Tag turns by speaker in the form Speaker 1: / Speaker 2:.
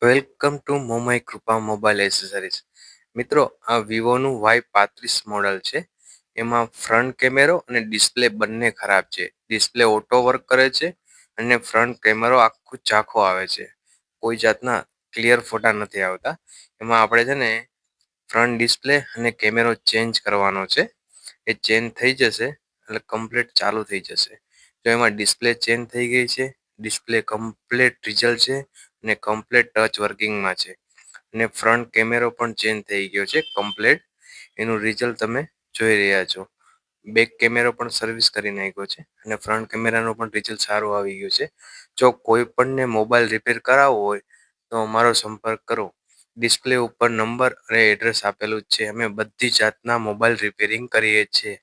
Speaker 1: Welcome to Momai Kripa mobile accessories. મિત્રો, આ વિવોનું Y35 model છે. એમાં ફ્રન્ટ કેમેરો અને ડિસ્પ્લે બંને ખરાબ છે. ડિસ્પ્લે ઓટો વર્ક કરે છે અને ફ્રન્ટ કેમેરો આખું ઝાંખો આવે છે. કોઈ જાતના ક્લિયર ફોટા નથી આવતા. એમાં આપણે છે ને ફ્રન્ટ ડિસ્પ્લે અને કેમેરો ચેન્જ કરવાનો છે. એ ચેન્જ થઈ જશે એટલે કમ્પ્લીટ ચાલુ થઈ જશે. તો એમાં ડિસ્પ્લે ચેન્જ થઈ ગઈ છે. ડિસ્પ્લે કમ્પ્લીટ રિઝલ્ટ છે અને કમ્પ્લીટ ટચ વર્કિંગમાં છે. અને ફ્રન્ટ કેમેરો પણ ચેન્જ થઈ ગયો છે કમ્પ્લીટ. એનું રિઝલ્ટ તમે જોઈ રહ્યા છો. બેક કેમેરો પણ સર્વિસ કરી નાખ્યો છે અને ફ્રન્ટ કેમેરાનું પણ રિઝલ્ટ સારું આવી ગયું છે. જો કોઈ પણને મોબાઈલ રિપેર કરાવવો હોય તો અમારો સંપર્ક કરો. ડિસ્પ્લે ઉપર નંબર અને એડ્રેસ આપેલું જ છે. અમે બધી જાતના મોબાઈલ રિપેરિંગ કરીએ છીએ.